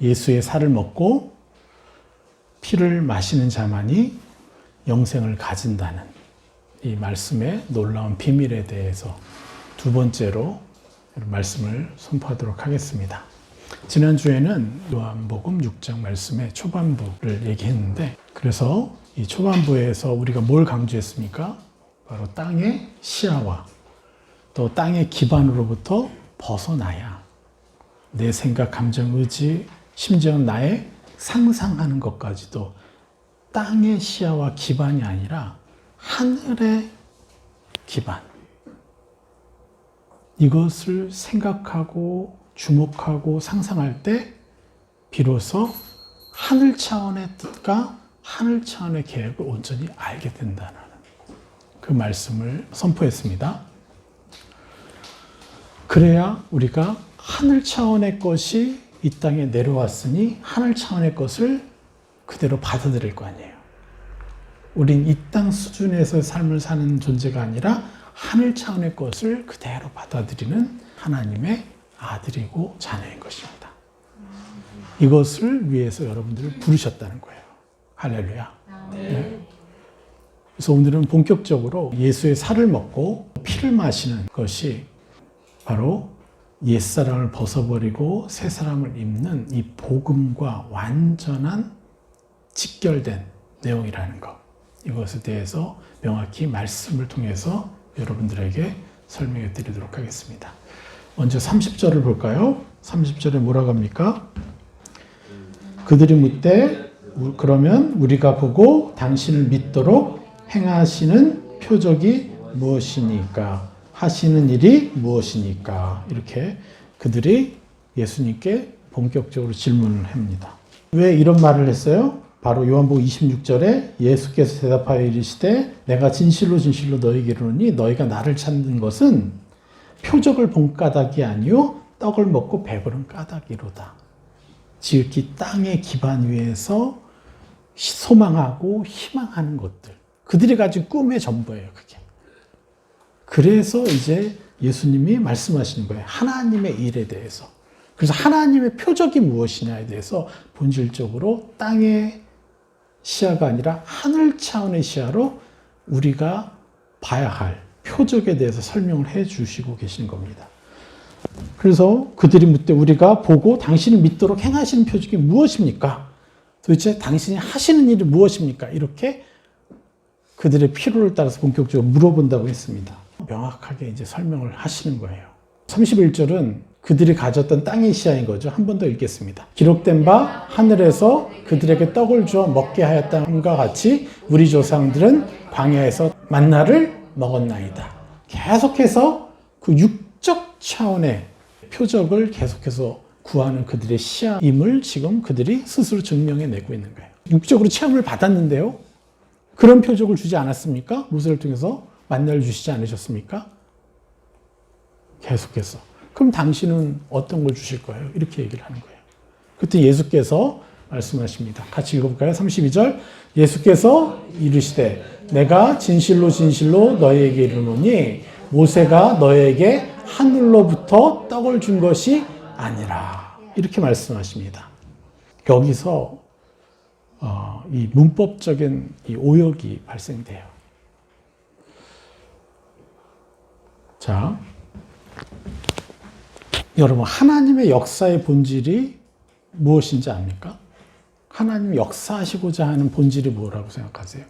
예수의 살을 먹고 피를 마시는 자만이 영생을 가진다는 이 말씀의 놀라운 비밀에 대해서 두 번째로 말씀을 선포하도록 하겠습니다. 지난주에는 요한복음 6장 말씀의 초반부를 얘기했는데, 그래서 이 초반부에서 우리가 뭘 강조했습니까? 바로 땅의 시야와 또 땅의 기반으로부터 벗어나야 내 생각, 감정, 의지, 심지어 나의 상상하는 것까지도 땅의 시야와 기반이 아니라 하늘의 기반, 이것을 생각하고 주목하고 상상할 때 비로소 하늘 차원의 뜻과 하늘 차원의 계획을 온전히 알게 된다는 그 말씀을 선포했습니다. 그래야 우리가 하늘 차원의 것이 이 땅에 내려왔으니 하늘 차원의 것을 그대로 받아들일 거 아니에요. 우린 이 땅 수준에서 삶을 사는 존재가 아니라 하늘 차원의 것을 그대로 받아들이는 하나님의 아들이고 자녀인 것입니다. 이것을 위해서 여러분들을 부르셨다는 거예요. 할렐루야. 네. 그래서 오늘은 본격적으로 예수의 살을 먹고 피를 마시는 것이 바로 옛사람을 벗어버리고 새 사람을 입는 이 복음과 완전한 직결된 내용이라는 것, 이것에 대해서 명확히 말씀을 통해서 여러분들에게 설명해 드리도록 하겠습니다. 먼저 30절을 볼까요? 30절에 뭐라고 합니까? 그들이 묻되 그러면 우리가 보고 당신을 믿도록 행하시는 표적이 무엇이니까? 하시는 일이 무엇이니까? 이렇게 그들이 예수님께 본격적으로 질문을 합니다. 왜 이런 말을 했어요? 바로 요한복음 26절에 예수께서 대답하여 이르시되 내가 진실로 진실로 너희에게 이르노니 너희가 나를 찾는 것은 표적을 본 까닭이 아니요 떡을 먹고 배부른 까닭이로다. 지극히 땅의 기반 위에서 소망하고 희망하는 것들, 그들이 가진 꿈의 전부예요. 그게. 그래서 이제 예수님이 말씀하시는 거예요. 하나님의 일에 대해서. 그래서 하나님의 표적이 무엇이냐에 대해서 본질적으로 땅의 시야가 아니라 하늘 차원의 시야로 우리가 봐야 할 표적에 대해서 설명을 해 주시고 계신 겁니다. 그래서 그들이 묻되 우리가 보고 당신을 믿도록 행하시는 표적이 무엇입니까? 도대체 당신이 하시는 일이 무엇입니까? 이렇게 그들의 필요를 따라서 본격적으로 물어본다고 했습니다. 명확하게 이제 설명을 하시는 거예요. 31절은 그들이 가졌던 땅의 시야인 거죠. 한 번 더 읽겠습니다. 기록된 바 하늘에서 그들에게 떡을 주어 먹게 하였다함과 같이 우리 조상들은 광야에서 만나를 먹었나이다. 계속해서 그 육적 차원의 표적을 계속해서 구하는 그들의 시야임을 지금 그들이 스스로 증명해내고 있는 거예요. 육적으로 체험을 받았는데요. 그런 표적을 주지 않았습니까? 모세를 통해서 만나를 주시지 않으셨습니까? 계속해서. 그럼 당신은 어떤 걸 주실 거예요? 이렇게 얘기를 하는 거예요. 그때 예수께서 말씀하십니다. 같이 읽어볼까요? 32절. 예수께서 이르시되 내가 진실로 진실로 너희에게 이르노니 모세가 너희에게 하늘로부터 떡을 준 것이 아니라. 이렇게 말씀하십니다. 여기서 이 문법적인 이 오역이 발생돼요. 자, 여러분, 하나님의 역사의 본질이 무엇인지 압니까? 하나님이 역사하시고자 하는 본질이 뭐라고 생각하세요?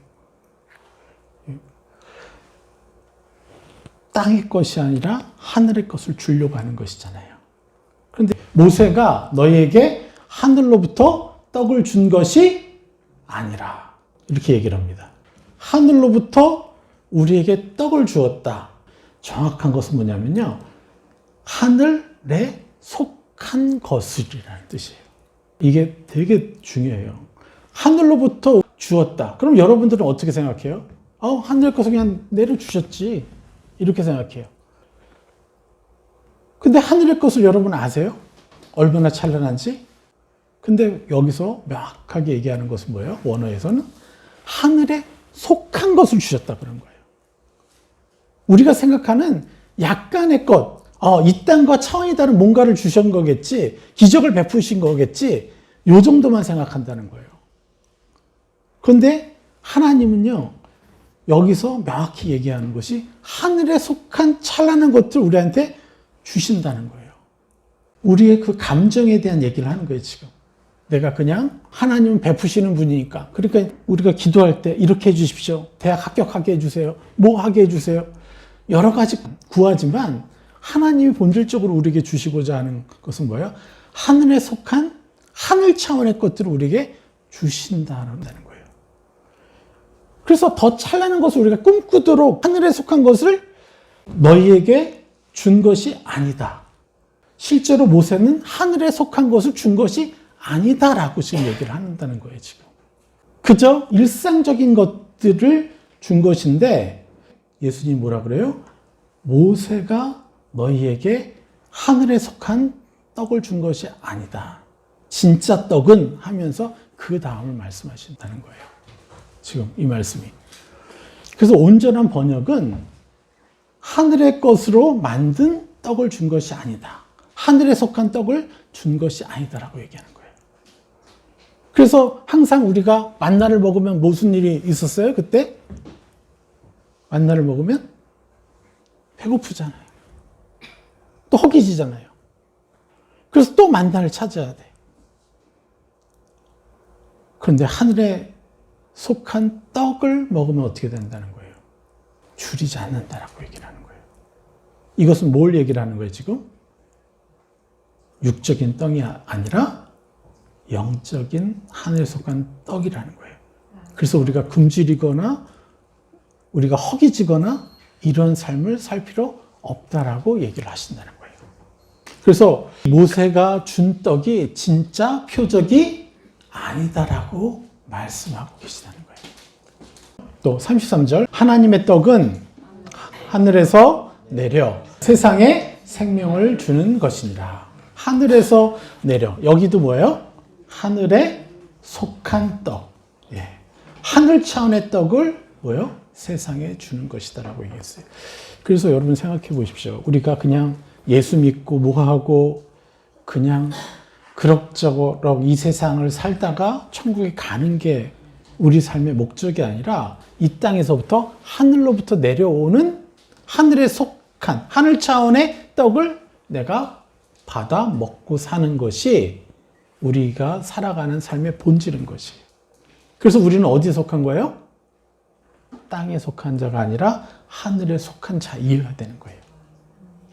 땅의 것이 아니라 하늘의 것을 주려고 하는 것이잖아요. 그런데 모세가 너희에게 하늘로부터 떡을 준 것이 아니라 이렇게 얘기를 합니다. 하늘로부터 우리에게 떡을 주었다. 정확한 것은 뭐냐면요, 하늘에 속한 것이라는 뜻이에요. 이게 되게 중요해요. 하늘로부터 주었다. 그럼 여러분들은 어떻게 생각해요? 하늘 것을 그냥 내려주셨지. 이렇게 생각해요. 근데 하늘의 것을 여러분 아세요? 얼마나 찬란한지? 근데 여기서 명확하게 얘기하는 것은 뭐예요? 원어에서는 하늘에 속한 것을 주셨다 그런 거예요. 우리가 생각하는 약간의 것, 이 땅과 차원이 다른 뭔가를 주신 거겠지, 기적을 베푸신 거겠지, 요 정도만 생각한다는 거예요. 그런데 하나님은요, 여기서 명확히 얘기하는 것이 하늘에 속한 찬란한 것들 우리한테 주신다는 거예요. 우리의 그 감정에 대한 얘기를 하는 거예요, 지금. 내가 그냥 하나님은 베푸시는 분이니까. 그러니까 우리가 기도할 때 이렇게 해주십시오. 대학 합격하게 해주세요. 뭐 하게 해주세요. 여러 가지 구하지만 하나님이 본질적으로 우리에게 주시고자 하는 것은 뭐예요? 하늘에 속한 하늘 차원의 것들을 우리에게 주신다는 거예요. 그래서 더 찬란한 것을 우리가 꿈꾸도록 하늘에 속한 것을 너희에게 준 것이 아니다. 실제로 모세는 하늘에 속한 것을 준 것이 아니다라고 지금 얘기를 한다는 거예요, 지금. 그저 일상적인 것들을 준 것인데 예수님이 뭐라 그래요? 모세가 너희에게 하늘에 속한 떡을 준 것이 아니다. 진짜 떡은 하면서 그 다음을 말씀하신다는 거예요. 지금 이 말씀이. 그래서 온전한 번역은 하늘의 것으로 만든 떡을 준 것이 아니다. 하늘에 속한 떡을 준 것이 아니다라고 얘기하는 거예요. 그래서 항상 우리가 만나를 먹으면 무슨 일이 있었어요? 그때? 만나를 먹으면 배고프잖아요. 또 허기지잖아요. 그래서 또 만나를 찾아야 돼. 그런데 하늘에 속한 떡을 먹으면 어떻게 된다는 거예요? 줄이지 않는다라고 얘기를 하는 거예요. 이것은 뭘 얘기를 하는 거예요, 지금? 육적인 떡이 아니라 영적인 하늘에 속한 떡이라는 거예요. 그래서 우리가 굶주리거나 우리가 허기지거나 이런 삶을 살 필요 없다라고 얘기를 하신다는 거예요. 그래서 모세가 준 떡이 진짜 표적이 아니다라고 말씀하고 계시다는 거예요. 또 33절 하나님의 떡은 하늘에서 내려 세상에 생명을 주는 것이니라. 하늘에서 내려. 여기도 뭐예요? 하늘에 속한 떡. 예. 하늘 차원의 떡을 뭐예요? 세상에 주는 것이다라고 얘기했어요. 그래서 여러분 생각해 보십시오. 우리가 그냥 예수 믿고 뭐하고 그냥 그럭저럭 이 세상을 살다가 천국에 가는 게 우리 삶의 목적이 아니라 이 땅에서부터 하늘로부터 내려오는 하늘에 속한 하늘 차원의 떡을 내가 받아 먹고 사는 것이 우리가 살아가는 삶의 본질인 것이에요. 그래서 우리는 어디에 속한 거예요? 땅에 속한 자가 아니라 하늘에 속한 자이어야 되는 거예요.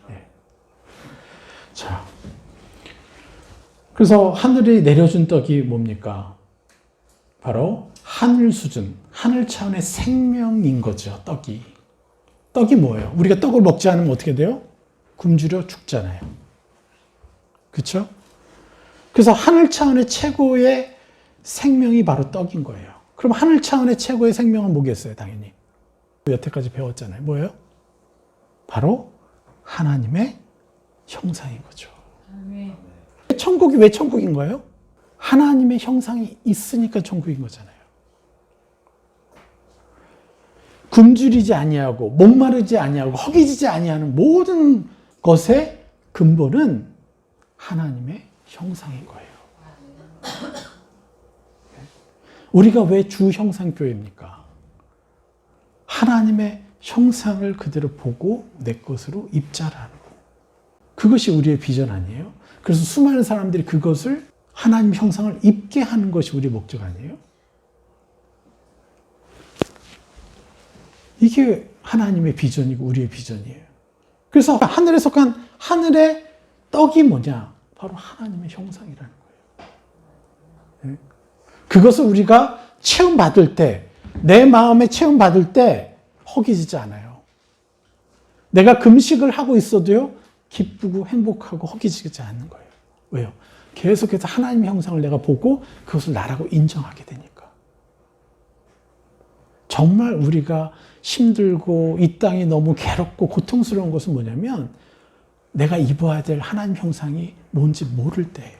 네. 자, 그래서 하늘이 내려준 떡이 뭡니까? 바로 하늘 수준, 하늘 차원의 생명인 거죠, 떡이. 떡이 뭐예요? 우리가 떡을 먹지 않으면 어떻게 돼요? 굶주려 죽잖아요. 그렇죠? 그래서 하늘 차원의 최고의 생명이 바로 떡인 거예요. 그럼 하늘 차원의 최고의 생명은 뭐겠어요? 당연히. 여태까지 배웠잖아요. 뭐예요? 바로 하나님의 형상인 거죠. 천국이 왜 천국인 거예요? 하나님의 형상이 있으니까 천국인 거잖아요. 굶주리지 아니하고 목마르지 아니하고 허기지지 아니하는 모든 것의 근본은 하나님의 형상인 거예요. 우리가 왜 주 형상교회입니까? 하나님의 형상을 그대로 보고 내 것으로 입자라는 거. 그것이 우리의 비전 아니에요? 그래서 수많은 사람들이 그것을 하나님 형상을 입게 하는 것이 우리의 목적 아니에요? 이게 하나님의 비전이고 우리의 비전이에요. 그래서 하늘에 속한 하늘의 떡이 뭐냐? 바로 하나님의 형상이라는 거예요. 그것을 우리가 체험받을 때, 내 마음에 체험받을 때 허기지지 않아요. 내가 금식을 하고 있어도요, 기쁘고 행복하고 허기지지 않는 거예요. 왜요? 계속해서 하나님의 형상을 내가 보고 그것을 나라고 인정하게 되니까. 정말 우리가 힘들고 이 땅이 너무 괴롭고 고통스러운 것은 뭐냐면 내가 입어야 될 하나님 형상이 뭔지 모를 때예요.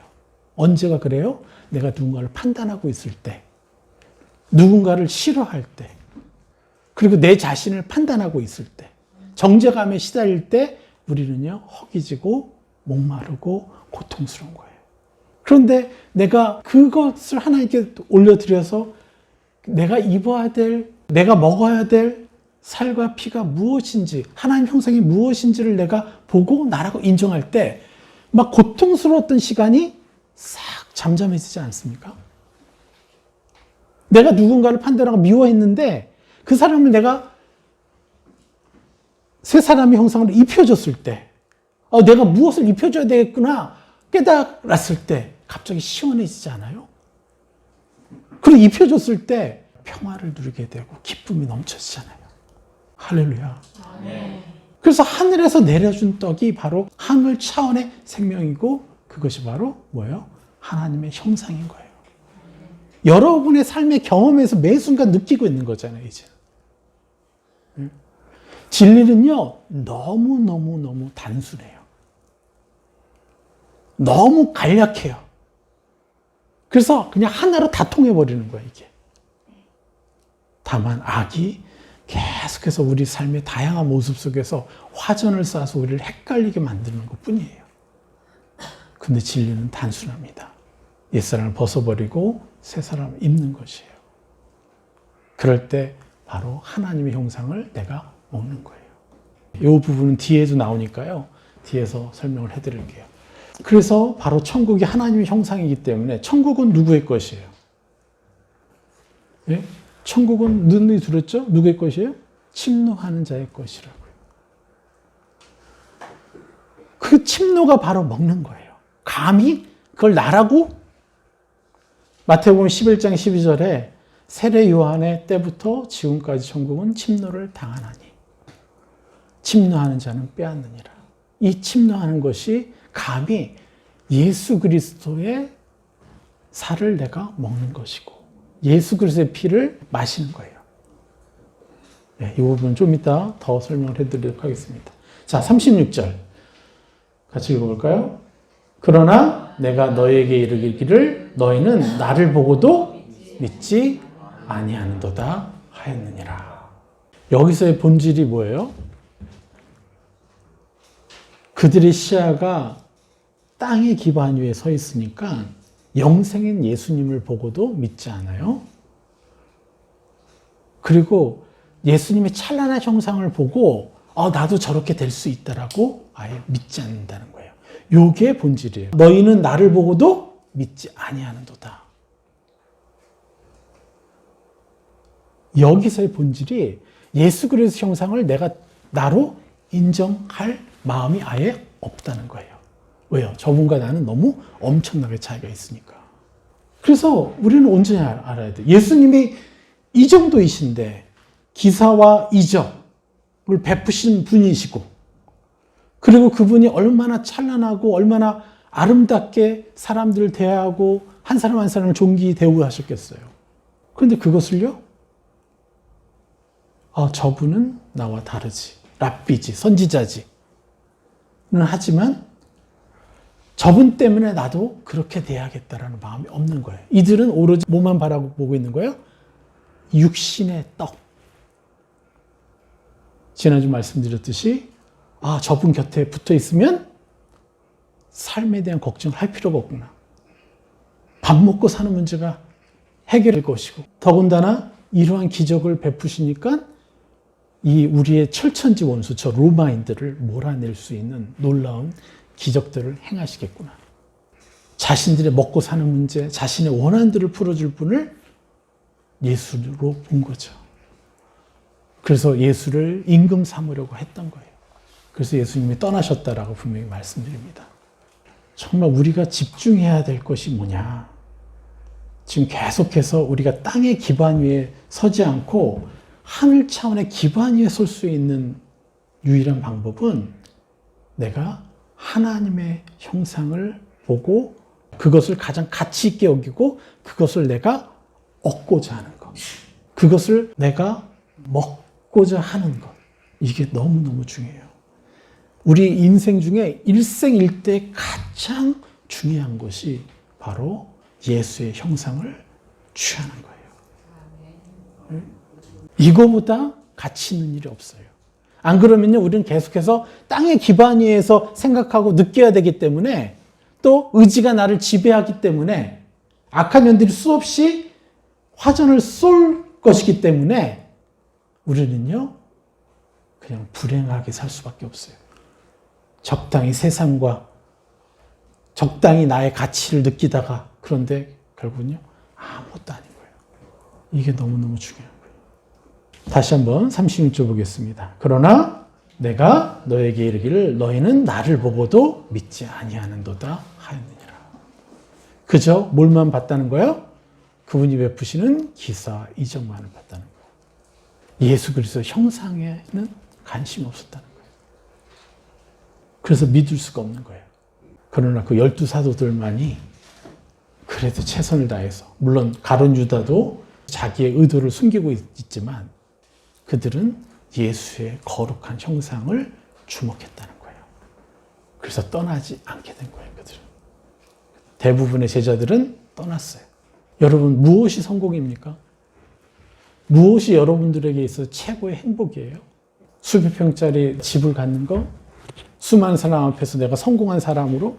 언제가 그래요? 내가 누군가를 판단하고 있을 때, 누군가를 싫어할 때, 그리고 내 자신을 판단하고 있을 때, 정죄감에 시달릴 때 우리는요, 허기지고 목마르고 고통스러운 거예요. 그런데 내가 그것을 하나님께 올려드려서 내가 입어야 될, 내가 먹어야 될 살과 피가 무엇인지, 하나님 형상이 무엇인지를 내가 보고 나라고 인정할 때 막 고통스러웠던 시간이 싹 잠잠해지지 않습니까? 내가 누군가를 판단하고 미워했는데 그 사람을 내가 새 사람의 형상으로 입혀줬을 때, 내가 무엇을 입혀줘야 되겠구나 깨달았을 때 갑자기 시원해지지 않아요? 그리고 입혀줬을 때 평화를 누리게 되고 기쁨이 넘쳐지잖아요. 할렐루야. 그래서 하늘에서 내려준 떡이 바로 하늘 차원의 생명이고 그것이 바로 뭐예요? 하나님의 형상인 거예요. 여러분의 삶의 경험에서 매 순간 느끼고 있는 거잖아요, 이제. 진리는요, 너무 단순해요. 너무 간략해요. 그래서 그냥 하나로 다 통해버리는 거예요, 이게. 다만 악이 계속해서 우리 삶의 다양한 모습 속에서 화전을 쏴서 우리를 헷갈리게 만드는 것 뿐이에요. 근데 진리는 단순합니다. 옛사람을 벗어버리고 새 사람을 입는 것이에요. 그럴 때 바로 하나님의 형상을 내가 먹는 거예요. 이 부분은 뒤에도 나오니까요. 뒤에서 설명을 해드릴게요. 그래서 바로 천국이 하나님의 형상이기 때문에 천국은 누구의 것이에요? 예? 천국은 눈이 들었죠? 누구의 것이에요? 침노하는 자의 것이라고요. 그 침노가 바로 먹는 거예요. 감히 그걸 나라고? 마태복음 11장 12절에 세례 요한의 때부터 지금까지 천국은 침노를 당하나니 침노하는 자는 빼앗느니라. 이 침노하는 것이 감히 예수 그리스도의 살을 내가 먹는 것이고 예수 그리스도의 피를 마시는 거예요. 네, 이 부분 좀 이따 더 설명을 해드리도록 하겠습니다. 자, 36절 같이 읽어볼까요? 그러나 내가 너희에게 이르기를 너희는 나를 보고도 믿지 아니하는도다 하였느니라. 여기서의 본질이 뭐예요? 그들의 시야가 땅의 기반 위에 서 있으니까 영생인 예수님을 보고도 믿지 않아요. 그리고 예수님의 찬란한 형상을 보고 나도 저렇게 될 수 있다라고 아예 믿지 않는다는 거예요. 요게 본질이에요. 너희는 나를 보고도 믿지 아니하는도다. 여기서의 본질이 예수 그리스도 형상을 내가 나로 인정할 마음이 아예 없다는 거예요. 왜요? 저분과 나는 너무 엄청나게 차이가 있으니까. 그래서 우리는 온전히 알아야 돼. 예수님이 이 정도이신데 기사와 이적을 베푸신 분이시고 그리고 그분이 얼마나 찬란하고 얼마나 아름답게 사람들을 대하고 한 사람 한 사람을 존귀 대우하셨겠어요. 그런데 그것을요? 저분은 나와 다르지. 랍비지, 선지자지. 는 하지만 저분 때문에 나도 그렇게 돼야겠다라는 마음이 없는 거예요. 이들은 오로지 뭐만 바라보고 있는 거예요? 육신의 떡. 지난주 말씀드렸듯이 저분 곁에 붙어 있으면 삶에 대한 걱정을 할 필요가 없구나. 밥 먹고 사는 문제가 해결될 것이고 더군다나 이러한 기적을 베푸시니까 이 우리의 철천지 원수 저 로마인들을 몰아낼 수 있는 놀라운 기적들을 행하시겠구나. 자신들의 먹고 사는 문제, 자신의 원한들을 풀어줄 분을 예수로 본 거죠. 그래서 예수를 임금 삼으려고 했던 거예요. 그래서 예수님이 떠나셨다라고 분명히 말씀드립니다. 정말 우리가 집중해야 될 것이 뭐냐. 지금 계속해서 우리가 땅의 기반 위에 서지 않고 하늘 차원의 기반 위에 설 수 있는 유일한 방법은 내가 하나님의 형상을 보고 그것을 가장 가치 있게 여기고 그것을 내가 얻고자 하는 것. 그것을 내가 먹고자 하는 것. 이게 너무너무 중요해요. 우리 인생 중에 일생일대 가장 중요한 것이 바로 예수의 형상을 취하는 거예요. 이거보다 가치 있는 일이 없어요. 안 그러면요, 우리는 계속해서 땅의 기반 위에서 생각하고 느껴야 되기 때문에 또 의지가 나를 지배하기 때문에 악한 영들이 수없이 화전을 쏠 것이기 때문에 우리는요, 그냥 불행하게 살 수밖에 없어요. 적당히 세상과 적당히 나의 가치를 느끼다가 그런데 결국은요, 아무것도 아닌 거예요. 이게 너무너무 중요한 거예요. 다시 한번 36절 보겠습니다. 그러나 내가 너에게 이르기를 너희는 나를 보고도 믿지 아니하는도다 하였느니라. 그저 뭘만 봤다는 거예요? 그분이 베푸시는 기사 이적만을 봤다는 거예요. 예수 그리스도 형상에는 관심이 없었다는 거예요. 그래서 믿을 수가 없는 거예요. 그러나 그 12사도들만이 그래도 최선을 다해서, 물론 가룟 유다도 자기의 의도를 숨기고 있지만 그들은 예수의 거룩한 형상을 주목했다는 거예요. 그래서 떠나지 않게 된 거예요, 그들은. 대부분의 제자들은 떠났어요. 여러분, 무엇이 성공입니까? 무엇이 여러분들에게 있어서 최고의 행복이에요? 수백 평짜리 집을 갖는 거? 수많은 사람 앞에서 내가 성공한 사람으로?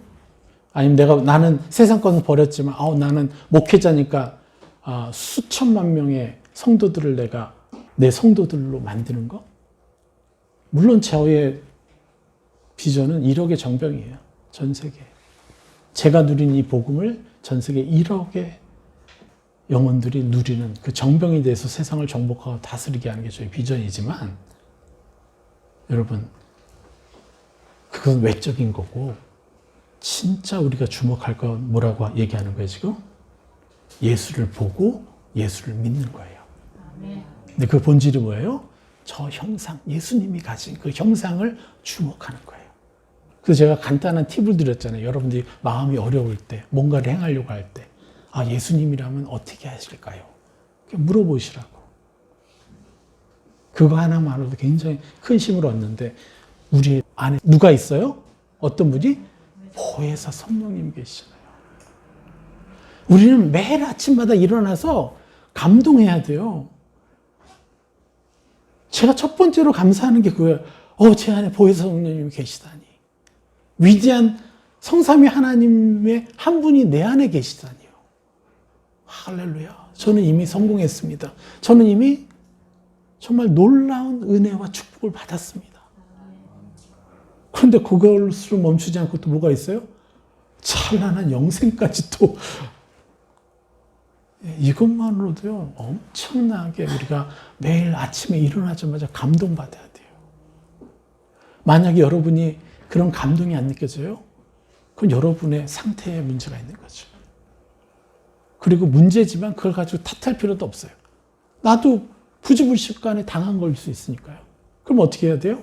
아니면 나는 세상 것은 버렸지만, 나는 목회자니까 수천만 명의 성도들을 내가 내 성도들로 만드는 거? 물론 저의 비전은 1억의 정병이에요. 전 세계. 제가 누린 이 복음을 전 세계 1억의 영혼들이 누리는 그 정병에 대해서 세상을 정복하고 다스리게 하는 게 저의 비전이지만, 여러분, 그건 외적인 거고, 진짜 우리가 주목할 건 뭐라고 얘기하는 거예요, 지금? 예수를 보고 예수를 믿는 거예요. 근데 그 본질이 뭐예요? 저 형상, 예수님이 가진 그 형상을 주목하는 거예요. 그래서 제가 간단한 팁을 드렸잖아요. 여러분들이 마음이 어려울 때, 뭔가를 행하려고 할 때, 예수님이라면 어떻게 하실까요? 물어보시라고. 그거 하나만으로도 굉장히 큰 힘을 얻는데, 우리 안에 누가 있어요? 어떤 분이? 보혜사 성령님 계시잖아요. 우리는 매일 아침마다 일어나서 감동해야 돼요. 제가 첫 번째로 감사하는 게 그거예요. 제 안에 보혜사 성령님이 계시다니. 위대한 성삼위 하나님의 한 분이 내 안에 계시다니요. 할렐루야. 저는 이미 성공했습니다. 저는 이미 정말 놀라운 은혜와 축복을 받았습니다. 그런데 그것으로 멈추지 않고 또 뭐가 있어요? 찬란한 영생까지 또. 이것만으로도요, 엄청나게 우리가 매일 아침에 일어나자마자 감동받아야 돼요. 만약에 여러분이 그런 감동이 안 느껴져요? 그건 여러분의 상태에 문제가 있는 거죠. 그리고 문제지만 그걸 가지고 탓할 필요도 없어요. 나도 부지불식간에 당한 걸 수 있으니까요. 그럼 어떻게 해야 돼요?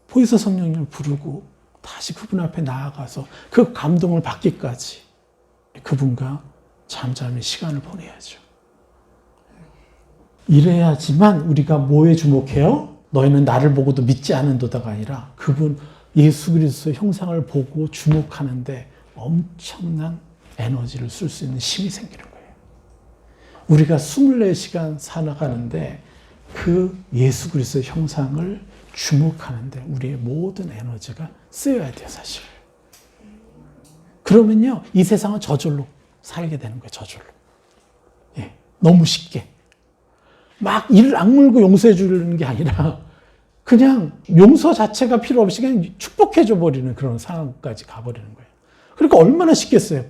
보혜사 성령님을 부르고 다시 그분 앞에 나아가서 그 감동을 받기까지 그분과 잠잠히 시간을 보내야죠. 이래야지만 우리가 뭐에 주목해요? 너희는 나를 보고도 믿지 않는도다가 아니라 그분 예수 그리스도의 형상을 보고 주목하는데 엄청난 에너지를 쓸 수 있는 힘이 생기는 거예요. 우리가 24시간 살아가는데 그 예수 그리스도의 형상을 주목하는데 우리의 모든 에너지가 쓰여야 돼요, 사실. 그러면요, 이 세상은 저절로 살게 되는 거예요, 저절로. 예, 너무 쉽게. 막 이를 악물고 용서해 주는 게 아니라 그냥 용서 자체가 필요 없이 그냥 축복해 줘 버리는 그런 상황까지 가버리는 거예요. 그러니까 얼마나 쉽겠어요.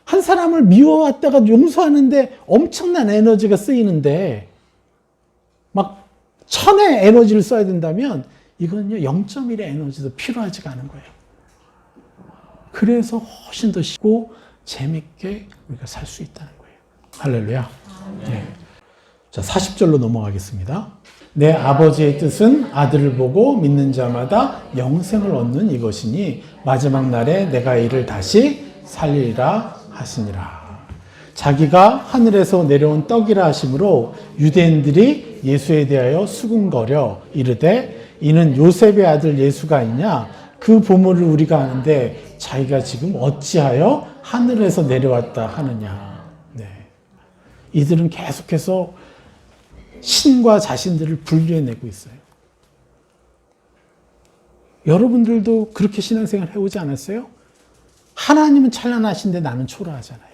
한 사람을 미워왔다가 용서하는데 엄청난 에너지가 쓰이는데 막 1000의 에너지를 써야 된다면 이건요 0.1의 에너지도 필요하지가 않은 거예요. 그래서 훨씬 더 쉽고 재밌게 우리가 살 수 있다는 거예요. 할렐루야. 네. 자, 40절로 넘어가겠습니다. 내 아버지의 뜻은 아들을 보고 믿는 자마다 영생을 얻는 이것이니 마지막 날에 내가 이를 다시 살리리라 하시니라. 자기가 하늘에서 내려온 떡이라 하심으로 유대인들이 예수에 대하여 수군거려 이르되 이는 요셉의 아들 예수가 아니냐? 그 보물을 우리가 아는데 자기가 지금 어찌하여 하늘에서 내려왔다 하느냐. 네. 이들은 계속해서 신과 자신들을 분리해내고 있어요. 여러분들도 그렇게 신앙생활 해오지 않았어요? 하나님은 찬란하신데 나는 초라하잖아요.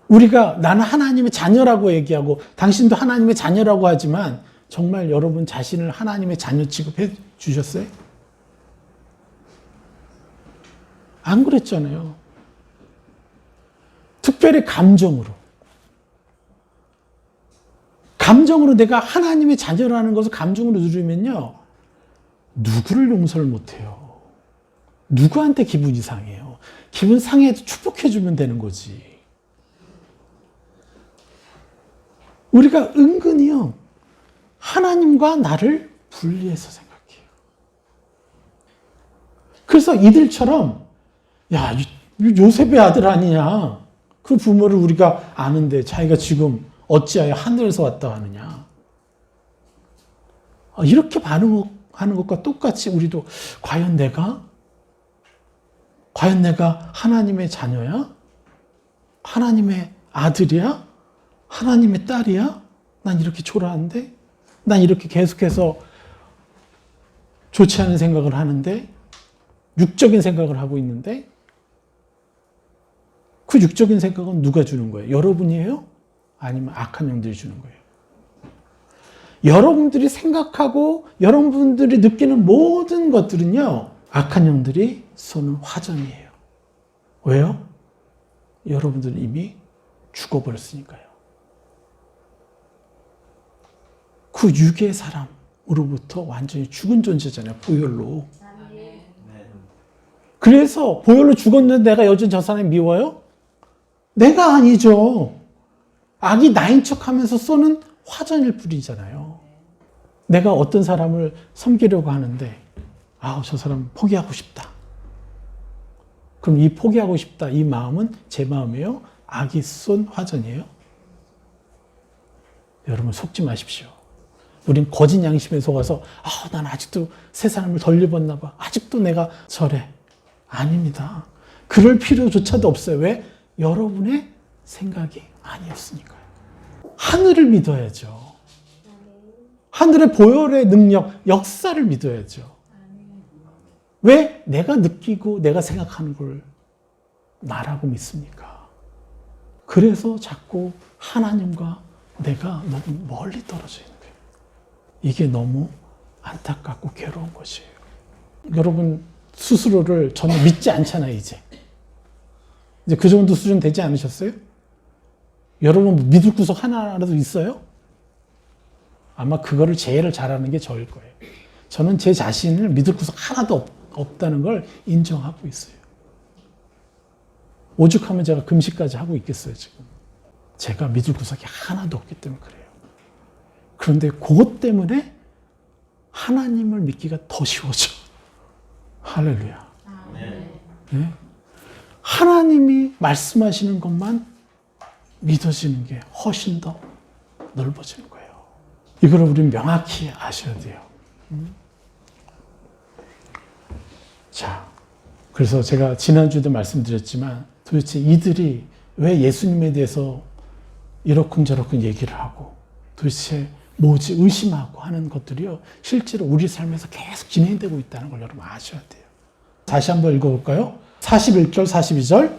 우리가 나는 하나님의 자녀라고 얘기하고 당신도 하나님의 자녀라고 하지만 정말 여러분 자신을 하나님의 자녀 취급해 주셨어요? 안 그랬잖아요. 특별히 감정으로 내가 하나님의 자녀라는 것을 감정으로 누리면요. 누구를 용서를 못해요. 누구한테 기분이 상해요. 기분 상해도 축복해주면 되는 거지. 우리가 은근히요. 하나님과 나를 분리해서 생각해요. 그래서 이들처럼 야, 요셉의 아들 아니냐. 그 부모를 우리가 아는데 자기가 지금 어찌하여 하늘에서 왔다 하느냐. 이렇게 반응하는 것과 똑같이 우리도 과연 내가 하나님의 자녀야? 하나님의 아들이야? 하나님의 딸이야? 난 이렇게 초라한데? 난 이렇게 계속해서 좋지 않은 생각을 하는데? 육적인 생각을 하고 있는데? 그 육적인 생각은 누가 주는 거예요? 여러분이에요? 아니면 악한 영들이 주는 거예요? 여러분들이 생각하고 여러분들이 느끼는 모든 것들은요. 악한 영들이 쏘는 화전이에요. 왜요? 여러분들은 이미 죽어버렸으니까요. 그 육의 사람으로부터 완전히 죽은 존재잖아요. 보혈로. 그래서 보혈로 죽었는데 내가 여전히 저 사람이 미워요? 내가 아니죠. 악이 나인 척하면서 쏘는 화전일 뿐이잖아요. 내가 어떤 사람을 섬기려고 하는데 저 사람 포기하고 싶다. 그럼 이 포기하고 싶다 이 마음은 제 마음이에요? 악이 쏜 화전이에요? 여러분 속지 마십시오. 우린 거짓 양심에 속아서 난 아직도 새 사람을 덜 입었나 봐. 아직도 내가 저래. 아닙니다. 그럴 필요조차도 없어요. 왜? 여러분의 생각이 아니었으니까요. 하늘을 믿어야죠. 하늘의 보혈의 능력, 역사를 믿어야죠. 왜 내가 느끼고 내가 생각하는 걸 나라고 믿습니까? 그래서 자꾸 하나님과 내가 너무 멀리 떨어져 있는 거예요. 이게 너무 안타깝고 괴로운 것이에요. 여러분 스스로를 전혀 믿지 않잖아요, 이제 그 정도 수준 되지 않으셨어요? 여러분 믿을 구석 하나라도 있어요? 아마 그거를 제일 잘하는 게 저일 거예요. 저는 제 자신을 믿을 구석 하나도 없다는 걸 인정하고 있어요. 오죽하면 제가 금식까지 하고 있겠어요, 지금. 제가 믿을 구석이 하나도 없기 때문에 그래요. 그런데 그것 때문에 하나님을 믿기가 더 쉬워져. 할렐루야. 네? 하나님이 말씀하시는 것만 믿어지는 게 훨씬 더 넓어지는 거예요. 이걸 우리는 명확히 아셔야 돼요. 자, 그래서 제가 지난주에도 말씀드렸지만 도대체 이들이 왜 예수님에 대해서 이러쿵저러쿵 얘기를 하고 도대체 뭐지 의심하고 하는 것들이요. 실제로 우리 삶에서 계속 진행되고 있다는 걸 여러분 아셔야 돼요. 다시 한번 읽어볼까요? 41절, 42절.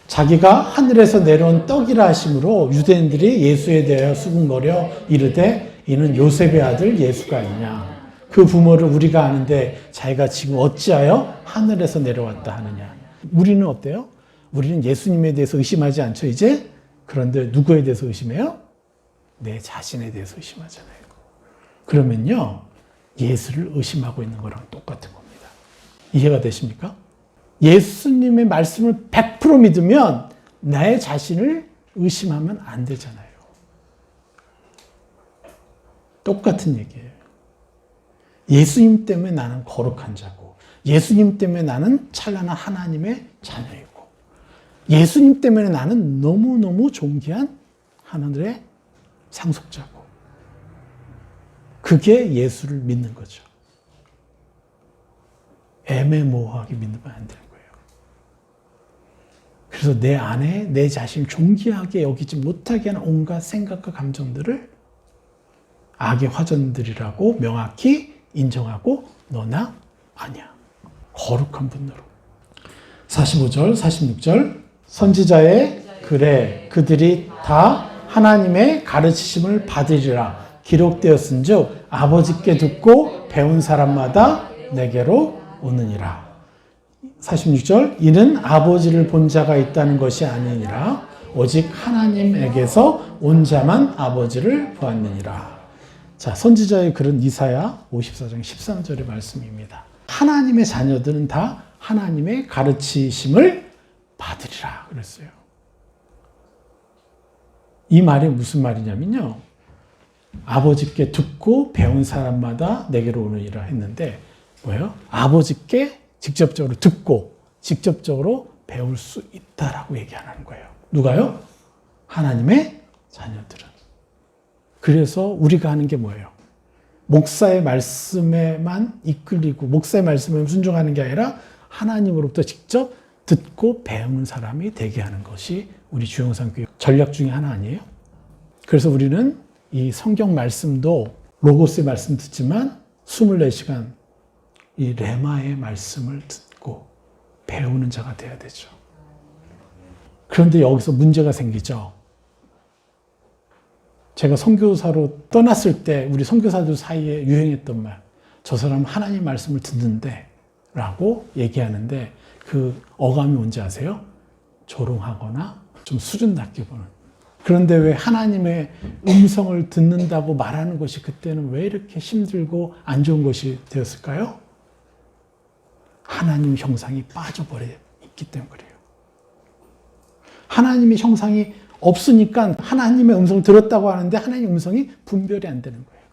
자기가 하늘에서 내려온 떡이라 하심으로 유대인들이 예수에 대하여 수군거려 이르되 이는 요셉의 아들 예수가 아니냐. 그 부모를 우리가 아는데 자기가 지금 어찌하여 하늘에서 내려왔다 하느냐. 우리는 어때요? 우리는 예수님에 대해서 의심하지 않죠, 이제? 그런데 누구에 대해서 의심해요? 내 자신에 대해서 의심하잖아요. 그러면요, 예수를 의심하고 있는 거랑 똑같은 겁니다. 이해가 되십니까? 예수님의 말씀을 100% 믿으면 나의 자신을 의심하면 안 되잖아요. 똑같은 얘기예요. 예수님 때문에 나는 거룩한 자고, 예수님 때문에 나는 찬란한 하나님의 자녀이고, 예수님 때문에 나는 너무너무 존귀한 하늘의 상속자고. 그게 예수를 믿는 거죠. 애매모호하게 믿으면 안 되는 거예요. 그래서 내 안에 내 자신을 존귀하게 여기지 못하게 하는 온갖 생각과 감정들을 악의 화전들이라고 명확히 인정하고 너나 아니야. 거룩한 분으로. 45절, 46절. 선지자의 글에 그들이 다 하나님의 가르치심을 받으리라 기록되었은즉 아버지께 듣고 배운 사람마다 내게로 오느니라. 46절. 이는 아버지를 본 자가 있다는 것이 아니니라 오직 하나님에게서 온 자만 아버지를 보았느니라. 자, 선지자의 글은 이사야 54장 13절의 말씀입니다. 하나님의 자녀들은 다 하나님의 가르치심을 받으리라 그랬어요. 이 말이 무슨 말이냐면요. 아버지께 듣고 배운 사람마다 내게로 오느니라 했는데 뭐예요? 아버지께 직접적으로 듣고 직접적으로 배울 수 있다라고 얘기하는 거예요. 누가요? 하나님의 자녀들은. 그래서 우리가 하는 게 뭐예요? 목사의 말씀에만 이끌리고 목사의 말씀에 순종하는 게 아니라 하나님으로부터 직접 듣고 배우는 사람이 되게 하는 것이 우리 주영상교회 전략 중에 하나 아니에요? 그래서 우리는 이 성경 말씀도 로고스의 말씀 듣지만 24시간 이 레마의 말씀을 듣고 배우는 자가 돼야 되죠. 그런데 여기서 문제가 생기죠. 제가 선교사로 떠났을 때 우리 선교사들 사이에 유행했던 말, 저 사람 하나님 말씀을 듣는데 라고 얘기하는데 그 어감이 뭔지 아세요? 조롱하거나 좀 수준 낮게 보는. 그런데 왜 하나님의 음성을 듣는다고 말하는 것이 그때는 왜 이렇게 힘들고 안 좋은 것이 되었을까요? 하나님 형상이 빠져버려 있기 때문에 그래요. 하나님의 형상이 없으니까 하나님의 음성을 들었다고 하는데 하나님의 음성이 분별이 안 되는 거예요.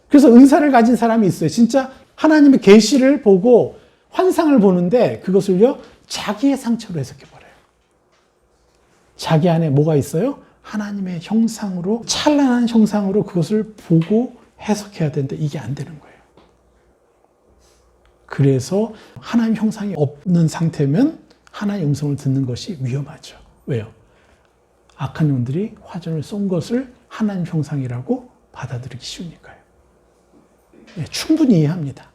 그래서 은사를 가진 사람이 있어요. 진짜 하나님의 계시를 보고 환상을 보는데 그것을요 자기의 상처로 해석해버려요. 자기 안에 뭐가 있어요? 하나님의 형상으로 찬란한 형상으로 그것을 보고 해석해야 되는데 이게 안 되는 거예요. 그래서 하나님 형상이 없는 상태면 하나님의 음성을 듣는 것이 위험하죠. 왜요? 악한 영들이 화전을 쏜 것을 하나님 형상이라고 받아들이기 쉬우니까요. 네, 충분히 이해합니다.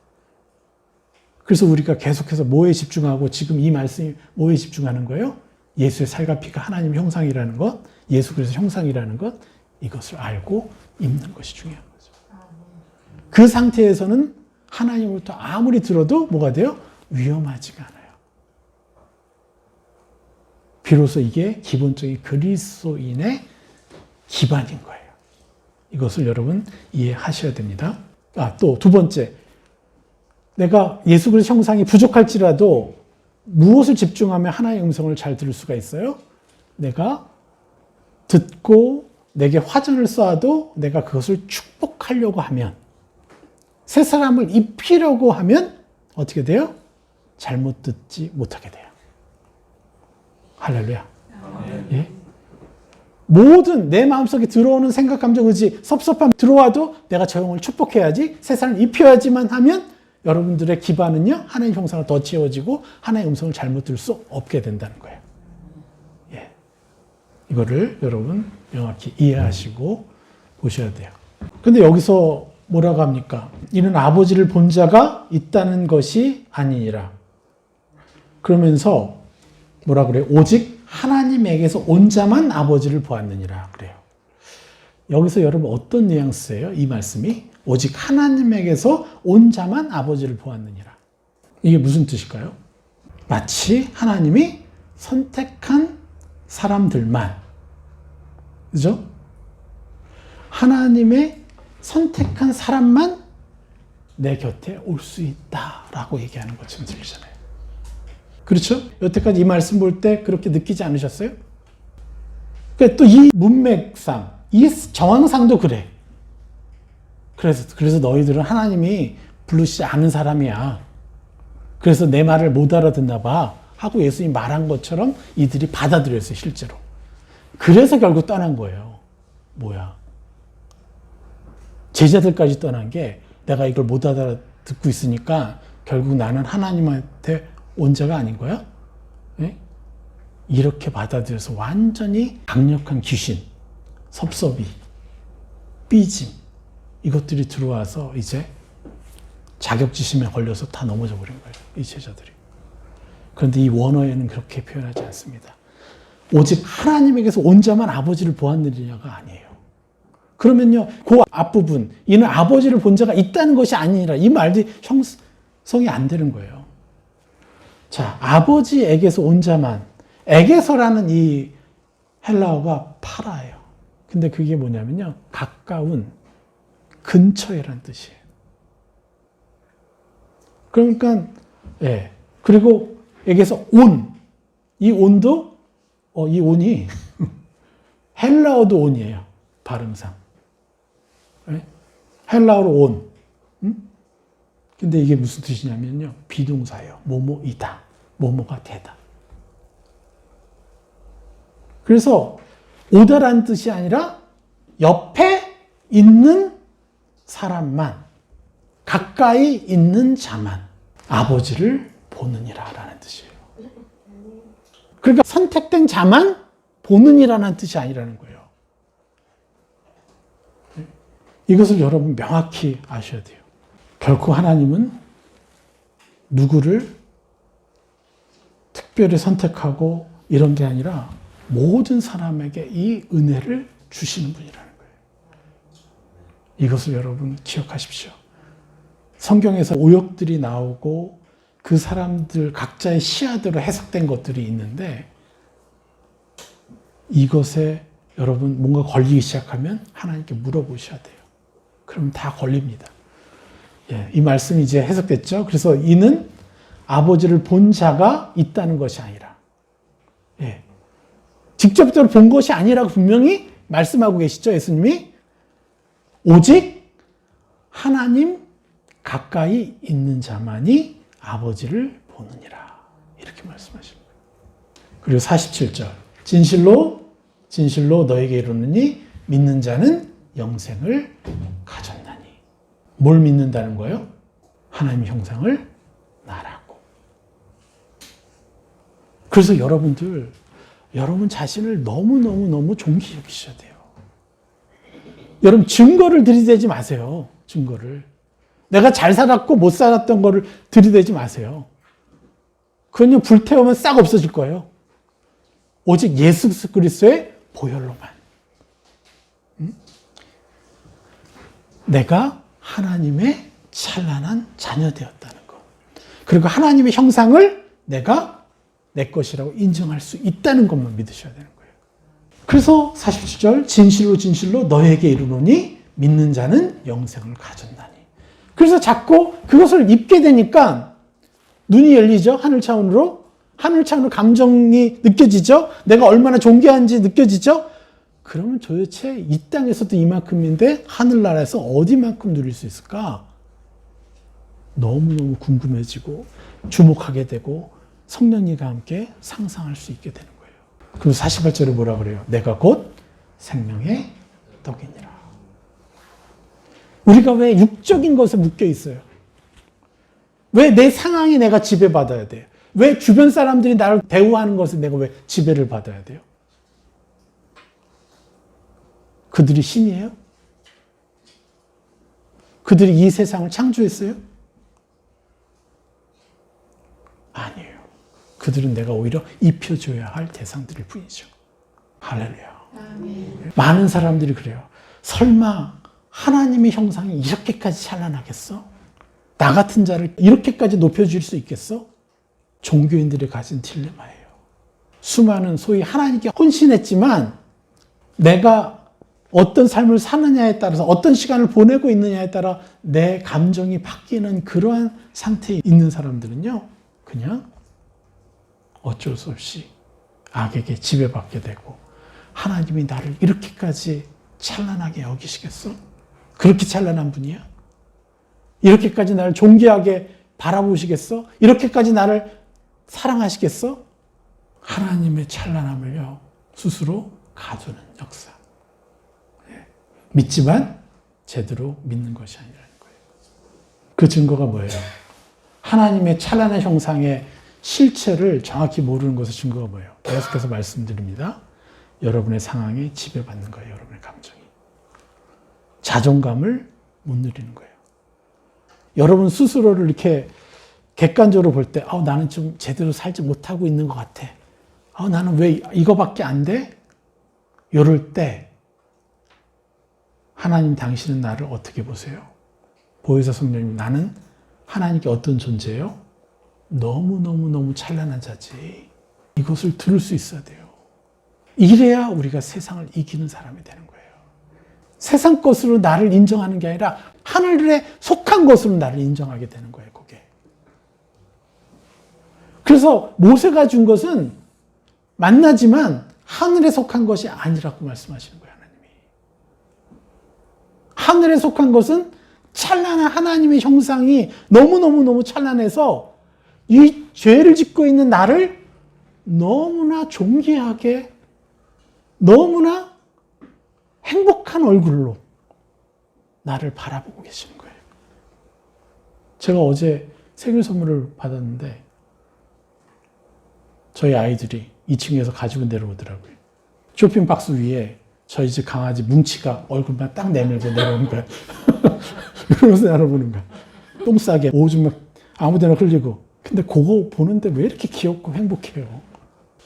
그래서 우리가 계속해서 뭐에 집중하고 지금 이 말씀이 뭐에 집중하는 거예요? 예수의 살과 피가 하나님 형상이라는 것, 예수 그리스도 형상이라는 것, 이것을 알고 읽는 것이 중요한 거죠. 그 상태에서는 하나님으로부터 아무리 들어도 뭐가 돼요? 위험하지가 않아요. 비로소 이게 기본적인 그리스도인의 기반인 거예요. 이것을 여러분 이해하셔야 됩니다. 또 두 번째, 내가 예수 그리스도 형상이 부족할지라도 무엇을 집중하면 하나님의 음성을 잘 들을 수가 있어요? 내가 듣고 내게 화전을 쏘아도 내가 그것을 축복하려고 하면, 새 사람을 입히려고 하면 어떻게 돼요? 잘못 듣지 못하게 돼요. 할렐루야. 예? 모든 내 마음속에 들어오는 생각, 감정, 의지, 섭섭함 들어와도 내가 저 영을 축복해야지, 새 사람을 입혀야지만 하면 여러분들의 기반은요, 하나님 형상을 더 채워지고 하나님의 음성을 잘못 들을 수 없게 된다는 거예요. 예. 이거를 여러분 명확히 이해하시고 보셔야 돼요. 근데 여기서 뭐라고 합니까? 이는 아버지를 본 자가 있다는 것이 아니니라. 그러면서 뭐라 그래요? 오직 하나님에게서 온 자만 아버지를 보았느니라 그래요. 여기서 여러분 어떤 뉘앙스예요? 이 말씀이? 오직 하나님에게서 온 자만 아버지를 보았느니라. 이게 무슨 뜻일까요? 마치 하나님이 선택한 사람들만, 그죠? 하나님의 선택한 사람만 내 곁에 올 수 있다라고 얘기하는 것처럼 들리잖아요. 그렇죠? 여태까지 이 말씀 볼 때 그렇게 느끼지 않으셨어요? 그러니까 또 이 문맥상, 이 정황상도 그래. 그래서 너희들은 하나님이 부르시지 않은 사람이야. 그래서 내 말을 못 알아듣나 봐 하고 예수님이 말한 것처럼 이들이 받아들였어요, 실제로. 그래서 결국 떠난 거예요. 뭐야? 제자들까지 떠난 게 내가 이걸 못 알아듣고 있으니까 결국 나는 하나님한테 온 자가 아닌 거야? 네? 이렇게 받아들여서 완전히 강력한 귀신, 섭섭이, 삐짐, 이것들이 들어와서 이제 자격지심에 걸려서 다 넘어져 버린 거예요, 이 제자들이. 그런데 이 원어에는 그렇게 표현하지 않습니다. 오직 하나님에게서 온 자만 아버지를 보았느냐가 아니에요. 그러면요, 그 앞부분, 이는 아버지를 본 자가 있다는 것이 아니라 이 말이 형성이 안 되는 거예요. 자, 아버지에게서 온 자만, 에게서라는 이 헬라어가 파라예요. 근데 그게 뭐냐면요, 가까운, 근처에라는 뜻이에요. 그러니까, 예. 그리고 에게서 온, 이 온도, 이 온이 헬라어도 온이에요. 발음상. 네? 헬라어로 온. 근데 이게 무슨 뜻이냐면요. 비동사예요. 뭐뭐이다. 뭐뭐가 되다. 그래서 오다라는 뜻이 아니라 옆에 있는 사람만, 가까이 있는 자만 아버지를 보느니라 라는 뜻이에요. 그러니까 선택된 자만 보느니라는 뜻이 아니라는 거예요. 이것을 여러분 명확히 아셔야 돼요. 결코 하나님은 누구를 특별히 선택하고 이런 게 아니라 모든 사람에게 이 은혜를 주시는 분이라는 거예요. 이것을 여러분 기억하십시오. 성경에서 오역들이 나오고 그 사람들 각자의 시야대로 해석된 것들이 있는데 이것에 여러분 뭔가 걸리기 시작하면 하나님께 물어보셔야 돼요. 그러면 다 걸립니다. 예, 이 말씀이 이제 해석됐죠. 그래서 이는 아버지를 본 자가 있다는 것이 아니라, 예, 직접적으로 본 것이 아니라고 분명히 말씀하고 계시죠. 예수님이 오직 하나님 가까이 있는 자만이 아버지를 보느니라 이렇게 말씀하십니다. 그리고 47절 진실로 진실로 너에게 이르노니 믿는 자는 영생을 가졌나니. 뭘 믿는다는 거예요? 하나님 형상을 나라고. 그래서 여러분들 여러분 자신을 너무너무 존귀 여기셔야 돼요. 여러분 증거를 들이대지 마세요. 증거를. 내가 잘 살았고 못 살았던 거를 들이대지 마세요. 그건요 불태우면 싹 없어질 거예요. 오직 예수 그리스도의 보혈로만. 내가 하나님의 찬란한 자녀 되었다는 것. 그리고 하나님의 형상을 내가 내 것이라고 인정할 수 있다는 것만 믿으셔야 되는 거예요. 그래서 47절 진실로 진실로 너에게 이르노니 믿는 자는 영생을 가졌나니. 그래서 자꾸 그것을 입게 되니까 눈이 열리죠. 하늘 차원으로. 하늘 차원으로 감정이 느껴지죠. 내가 얼마나 존귀한지 느껴지죠. 그러면 도대체 이 땅에서도 이만큼인데 하늘나라에서 어디만큼 누릴 수 있을까? 너무너무 궁금해지고 주목하게 되고 성령님과 함께 상상할 수 있게 되는 거예요. 그리고 48절에 뭐라 그래요? 내가 곧 생명의 떡이니라. 우리가 왜 육적인 것에 묶여 있어요? 왜 내 상황이 내가 지배받아야 돼요? 왜 주변 사람들이 나를 대우하는 것에 내가 왜 지배를 받아야 돼요? 그들이 신이에요? 그들이 이 세상을 창조했어요? 아니에요. 그들은 내가 오히려 입혀줘야 할 대상들일 뿐이죠. 할렐루야. 아멘. 많은 사람들이 그래요. 설마 하나님의 형상이 이렇게까지 찬란하겠어? 나 같은 자를 이렇게까지 높여줄 수 있겠어? 종교인들이 가진 딜레마예요. 수많은 소위 하나님께 헌신했지만 내가 어떤 삶을 사느냐에 따라서 어떤 시간을 보내고 있느냐에 따라 내 감정이 바뀌는 그러한 상태에 있는 사람들은요. 그냥 어쩔 수 없이 악에게 지배받게 되고 하나님이 나를 이렇게까지 찬란하게 여기시겠어? 그렇게 찬란한 분이야? 이렇게까지 나를 존귀하게 바라보시겠어? 이렇게까지 나를 사랑하시겠어? 하나님의 찬란함을요. 스스로 가두는 역사. 믿지만 제대로 믿는 것이 아니라는 거예요. 그 증거가 뭐예요? 하나님의 찬란한 형상의 실체를 정확히 모르는 것의 증거가 뭐예요? 계속해서 말씀드립니다. 여러분의 상황에 지배받는 거예요. 여러분의 감정이. 자존감을 못 누리는 거예요. 여러분 스스로를 이렇게 객관적으로 볼 때, 나는 좀 제대로 살지 못하고 있는 것 같아. 나는 왜 이거밖에 안 돼? 이럴 때, 하나님 당신은 나를 어떻게 보세요? 보혜사 성령님, 나는 하나님께 어떤 존재예요? 너무너무너무 찬란한 자지. 이것을 들을 수 있어야 돼요. 이래야 우리가 세상을 이기는 사람이 되는 거예요. 세상 것으로 나를 인정하는 게 아니라 하늘에 속한 것으로 나를 인정하게 되는 거예요, 그게. 그래서 모세가 준 것은 만나지만 하늘에 속한 것이 아니라고 말씀하시는 거예요, 하나님이. 하늘에 속한 것은 찬란한 하나님의 형상이 너무너무너무 찬란해서 이 죄를 짓고 있는 나를 너무나 존귀하게, 너무나 행복한 얼굴로 나를 바라보고 계시는 거예요. 제가 어제 생일 선물을 받았는데 저희 아이들이 2층에서 가지고 내려오더라고요. 쇼핑 박스 위에 저희 집 강아지 뭉치가 얼굴만 딱 내밀고 내려오는 거예요. 그러면서 알아보는 거야. 똥 싸게 오줌 아무 데나 흘리고. 근데 그거 보는데 왜 이렇게 귀엽고 행복해요?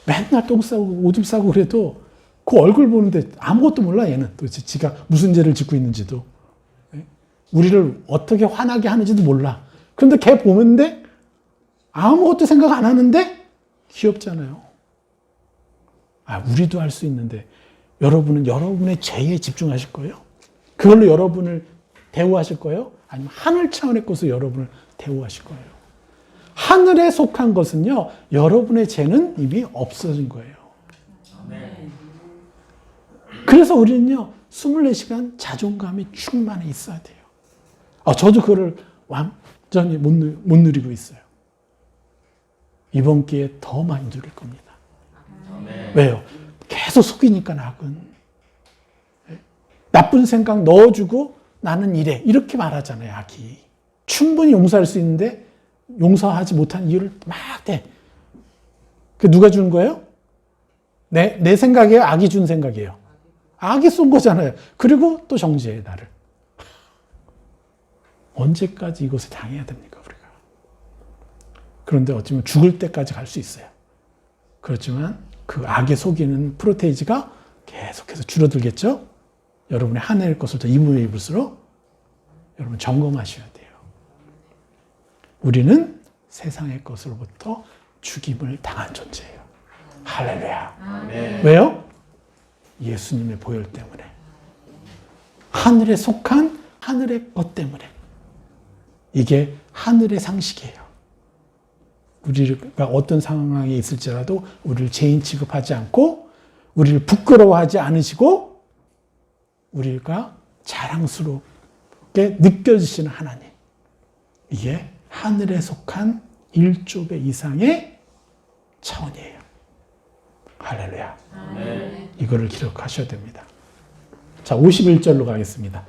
맨날 똥 싸고 오줌 싸고 그래도 그 얼굴 보는데 아무것도 몰라, 얘는. 도대체 지가 무슨 죄를 짓고 있는지도. 우리를 어떻게 화나게 하는지도 몰라. 그런데 걔 보는데 아무것도 생각 안 하는데 귀엽잖아요. 우리도 할 수 있는데 여러분은 여러분의 죄에 집중하실 거예요? 그걸로 여러분을 대우하실 거예요? 아니면 하늘 차원의 것으로 여러분을 대우하실 거예요? 하늘에 속한 것은요, 여러분의 죄는 이미 없어진 거예요. 그래서 우리는요, 24시간 자존감이 충만해 있어야 돼요. 저도 그거를 완전히 못 누리고 있어요. 이번 기회에 더 많이 누릴 겁니다. 왜요? 계속 속이니까 악은. 나쁜 생각 넣어주고 나는 이래. 이렇게 말하잖아요, 악이. 충분히 용서할 수 있는데 용서하지 못한 이유를 막 대. 그 누가 준 거예요? 내 생각이에요? 악이 준 생각이에요? 악이 쏜 거잖아요. 그리고 또 정죄해, 나를. 언제까지 이것을 당해야 됩니까, 우리가? 그런데 어쩌면 죽을 때까지 갈 수 있어요. 그렇지만 그 악에 속이는 프로테이지가 계속해서 줄어들겠죠? 여러분의 하늘의 것을 더 입으면 입을수록 여러분 점검하셔야 돼요. 우리는 세상의 것으로부터 죽임을 당한 존재예요. 할렐루야. 왜요? 예수님의 보혈 때문에. 하늘에 속한 하늘의 것 때문에. 이게 하늘의 상식이에요. 우리가 어떤 상황에 있을지라도 우리를 죄인 취급하지 않고 우리를 부끄러워하지 않으시고 우리가 자랑스럽게 느껴지시는 하나님. 이게 하늘에 속한 1조배 이상의 차원이에요. 할렐루야. 이거를 기록하셔야 됩니다. 자, 51절로 가겠습니다.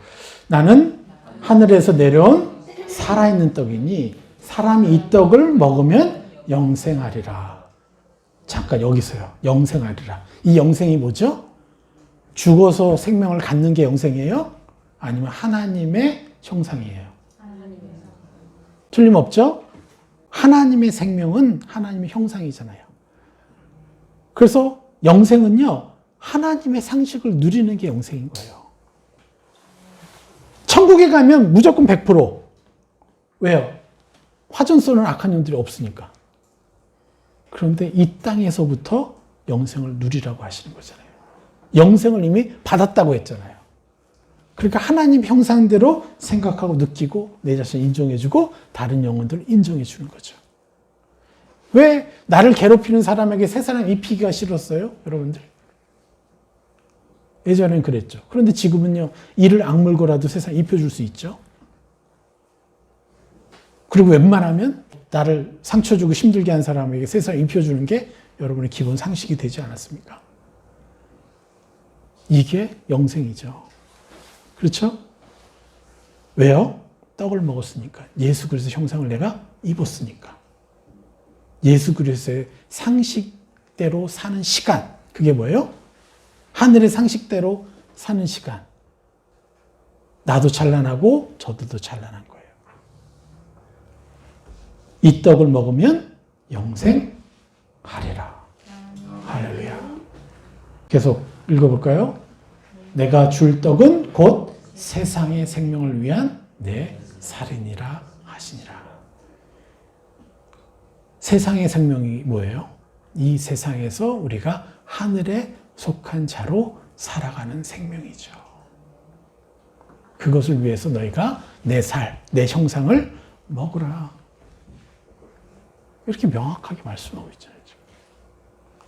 나는 하늘에서 내려온 살아있는 떡이니 사람이 이 떡을 먹으면 영생하리라. 잠깐 여기서요. 영생하리라. 이 영생이 뭐죠? 죽어서 생명을 갖는 게 영생이에요? 아니면 하나님의 형상이에요? 틀림없죠? 하나님의 생명은 하나님의 형상이잖아요. 그래서 영생은요, 하나님의 상식을 누리는 게 영생인 거예요. 천국에 가면 무조건 100%. 왜요? 화전 쏘는 악한 영들이 없으니까. 그런데 이 땅에서부터 영생을 누리라고 하시는 거잖아요. 영생을 이미 받았다고 했잖아요. 그러니까 하나님 형상대로 생각하고 느끼고 내 자신을 인정해주고 다른 영혼들을 인정해주는 거죠. 왜 나를 괴롭히는 사람에게 새 사람 입히기가 싫었어요? 여러분들. 예전엔 그랬죠. 그런데 지금은요, 이를 악물고라도 새 사람 입혀줄 수 있죠. 그리고 웬만하면 나를 상처 주고 힘들게 한 사람에게 새 사람 입혀주는 게 여러분의 기본 상식이 되지 않았습니까? 이게 영생이죠. 그렇죠? 왜요? 떡을 먹었으니까. 예수 그리스도의 형상을 내가 입었으니까. 예수 그리스도의 상식대로 사는 시간. 그게 뭐예요? 하늘의 상식대로 사는 시간. 나도 찬란하고 저도 찬란한 거예요. 이 떡을 먹으면 영생하리라. 할렐루야. 계속 읽어볼까요? 내가 줄 떡은 곧 세상의 생명을 위한 내 살이니라 하시니라. 세상의 생명이 뭐예요? 이 세상에서 우리가 하늘에 속한 자로 살아가는 생명이죠. 그것을 위해서 너희가 내 살, 내 형상을 먹으라. 이렇게 명확하게 말씀하고 있잖아요.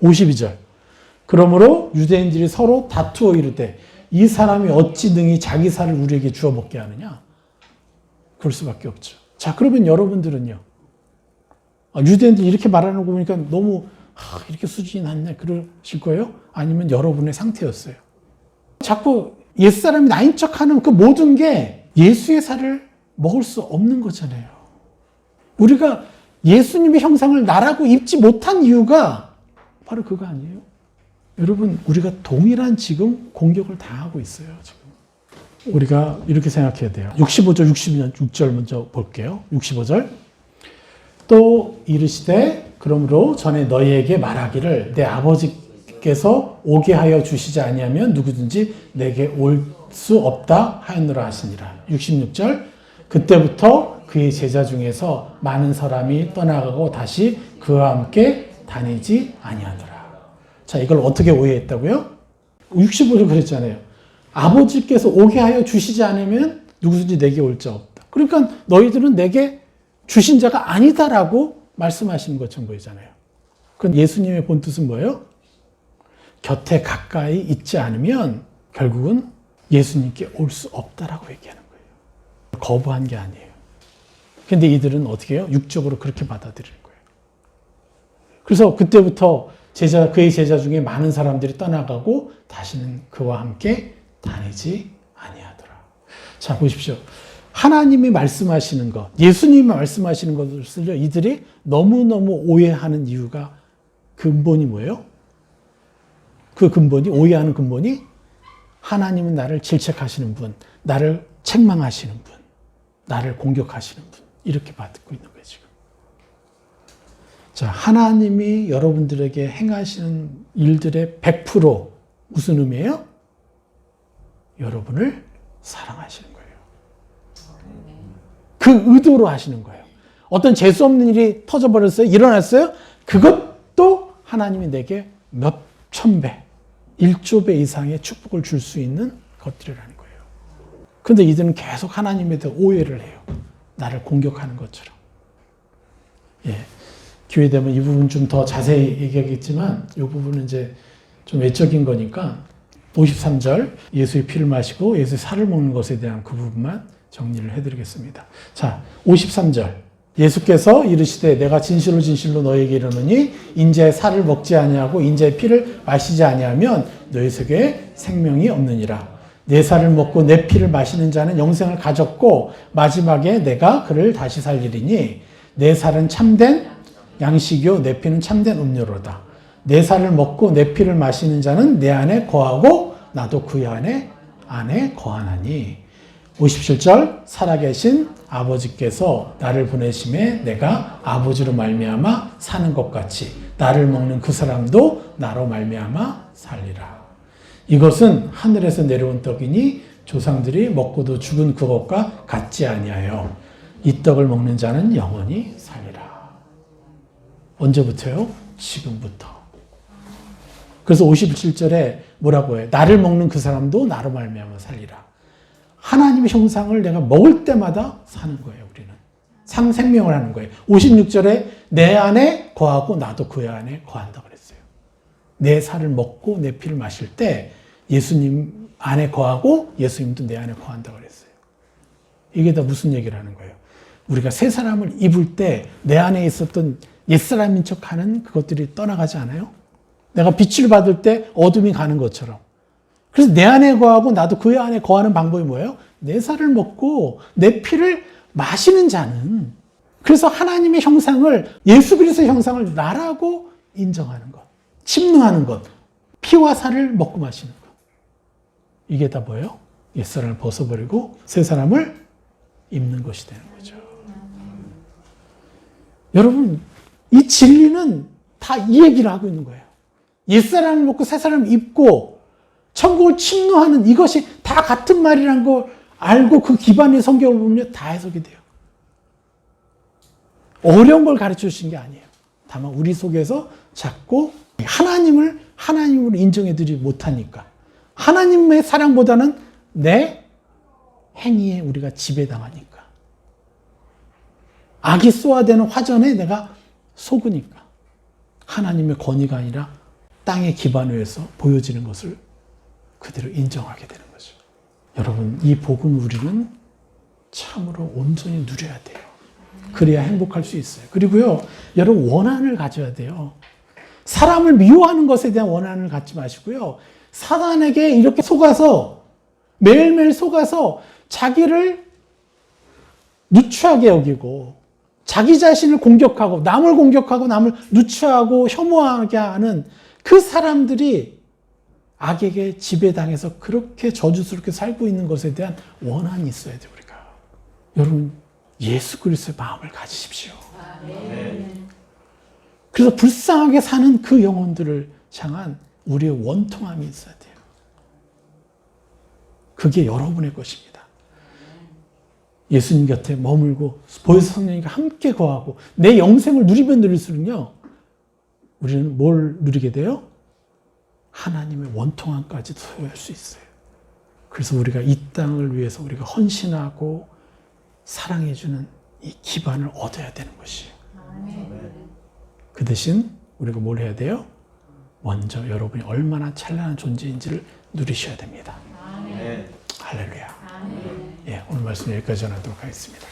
52절. 그러므로 유대인들이 서로 다투어 이르되 이 사람이 어찌 능히 자기 살을 우리에게 주어 먹게 하느냐? 그럴 수밖에 없죠. 자, 그러면 여러분들은요. 유대인들이 이렇게 말하는 거 보니까 너무 이렇게 수준이 낮네 그러실 거예요? 아니면 여러분의 상태였어요? 자꾸 옛사람이 나인 척하는 그 모든 게 예수의 살을 먹을 수 없는 거잖아요. 우리가 예수님의 형상을 나라고 입지 못한 이유가 바로 그거 아니에요? 여러분, 우리가 동일한 지금 공격을 당하고 있어요. 지금. 우리가 이렇게 생각해야 돼요. 65절, 66절 먼저 볼게요. 65절. 또 이르시되 그러므로 전에 너희에게 말하기를 내 아버지께서 오게 하여 주시지 아니하면 누구든지 내게 올 수 없다 하였노라 하시니라. 66절. 그때부터 그의 제자 중에서 많은 사람이 떠나가고 다시 그와 함께 다니지 아니하더라. 자, 이걸 어떻게 오해했다고요? 65절 그랬잖아요. 아버지께서 오게 하여 주시지 않으면 누구든지 내게 올 자 없다. 그러니까 너희들은 내게 주신 자가 아니다라고 말씀하시는 것처럼 보이잖아요. 그건 예수님의 본 뜻은 뭐예요? 곁에 가까이 있지 않으면 결국은 예수님께 올 수 없다라고 얘기하는 거예요. 거부한 게 아니에요. 근데 이들은 어떻게 해요? 육적으로 그렇게 받아들이는 거예요. 그래서 그때부터 그의 제자 중에 많은 사람들이 떠나가고 다시는 그와 함께 다니지 아니하더라. 자, 보십시오. 하나님이 말씀하시는 것, 예수님이 말씀하시는 것을 이들이 너무너무 오해하는 이유가 근본이 뭐예요? 그 근본이, 오해하는 근본이 하나님은 나를 질책하시는 분, 나를 책망하시는 분, 나를 공격하시는 분, 이렇게 받고 있는 거예요, 지금. 자, 하나님이 여러분들에게 행하시는 일들의 100% 무슨 의미예요? 여러분을 사랑하시는 거예요. 그 의도로 하시는 거예요. 어떤 재수 없는 일이 터져버렸어요? 일어났어요? 그것도 하나님이 내게 몇 천 배, 1조 배 이상의 축복을 줄 수 있는 것들이라는 거예요. 그런데 이들은 계속 하나님에 대해 오해를 해요. 나를 공격하는 것처럼. 예. 기회 되면 이 부분 좀 더 자세히 얘기하겠지만 이 부분은 이제 좀 외적인 거니까 53절 예수의 피를 마시고 예수의 살을 먹는 것에 대한 그 부분만 정리를 해드리겠습니다. 자, 53절 예수께서 이르시되 내가 진실로 진실로 너희에게 이르노니 인자의 살을 먹지 아니하고 인자의 피를 마시지 아니하면 너희 속에 생명이 없느니라. 내 살을 먹고 내 피를 마시는 자는 영생을 가졌고 마지막에 내가 그를 다시 살리리니 내 살은 참된 양식이요 내 피는 참된 음료로다. 내 살을 먹고 내 피를 마시는 자는 내 안에 거하고 나도 그 안에 거하나니. 57절 살아계신 아버지께서 나를 보내심에 내가 아버지로 말미암아 사는 것 같이 나를 먹는 그 사람도 나로 말미암아 살리라. 이것은 하늘에서 내려온 떡이니 조상들이 먹고도 죽은 그것과 같지 아니하여 이 떡을 먹는 자는 영원히 살리라. 언제부터요? 지금부터. 그래서 57절에 뭐라고 해요? 나를 먹는 그 사람도 나로 말미암아 살리라. 하나님의 형상을 내가 먹을 때마다 사는 거예요, 우리는. 생명을 하는 거예요. 56절에 내 안에 거하고 나도 그 안에 거한다 그랬어요. 내 살을 먹고 내 피를 마실 때 예수님 안에 거하고 예수님도 내 안에 거한다 그랬어요. 이게 다 무슨 얘기를 하는 거예요? 우리가 새 사람을 입을 때 내 안에 있었던 옛사람인 척하는 그것들이 떠나가지 않아요? 내가 빛을 받을 때 어둠이 가는 것처럼. 그래서 내 안에 거하고 나도 그 안에 거하는 방법이 뭐예요? 내 살을 먹고 내 피를 마시는 자는. 그래서 하나님의 형상을, 예수 그리스도의 형상을 나라고 인정하는 것, 침노하는 것, 피와 살을 먹고 마시는 것. 이게 다 뭐예요? 옛사람을 벗어버리고 새 사람을 입는 것이 되는 거죠. 여러분, 이 진리는 다 이 얘기를 하고 있는 거예요. 옛사람을 먹고 새사람을 입고 천국을 침노하는 이것이 다 같은 말이라는 걸 알고 그 기반의 성경을 보면 다 해석이 돼요. 어려운 걸 가르쳐 주신 게 아니에요. 다만 우리 속에서 자꾸 하나님을 하나님으로 인정해드리지 못하니까 하나님의 사랑보다는 내 행위에 우리가 지배당하니까 악이 쏘아대는 화전에 내가 속으니까 하나님의 권위가 아니라 땅의 기반 위에서 보여지는 것을 그대로 인정하게 되는 거죠. 여러분, 이 복음 우리는 참으로 온전히 누려야 돼요. 그래야 행복할 수 있어요. 그리고요, 여러분 원한을 가져야 돼요. 사람을 미워하는 것에 대한 원한을 갖지 마시고요. 사단에게 이렇게 속아서 매일매일 속아서 자기를 누추하게 여기고 자기 자신을 공격하고 남을 공격하고 남을 누추하고 혐오하게 하는 그 사람들이 악에게 지배당해서 그렇게 저주스럽게 살고 있는 것에 대한 원한이 있어야 돼요. 우리가. 여러분, 예수 그리스도의 마음을 가지십시오. 그래서 불쌍하게 사는 그 영혼들을 향한 우리의 원통함이 있어야 돼요. 그게 여러분의 것입니다. 예수님 곁에 머물고 보혜사 성령님과 함께 거하고 내 영생을 누리면 누릴수록요, 우리는 뭘 누리게 돼요? 하나님의 원통함까지도 소유할 수 있어요. 그래서 우리가 이 땅을 위해서 우리가 헌신하고 사랑해주는 이 기반을 얻어야 되는 것이에요. 그 대신 우리가 뭘 해야 돼요? 먼저 여러분이 얼마나 찬란한 존재인지를 누리셔야 됩니다. 할렐루야. 예, 오늘 말씀 여기까지 전하도록 하겠습니다.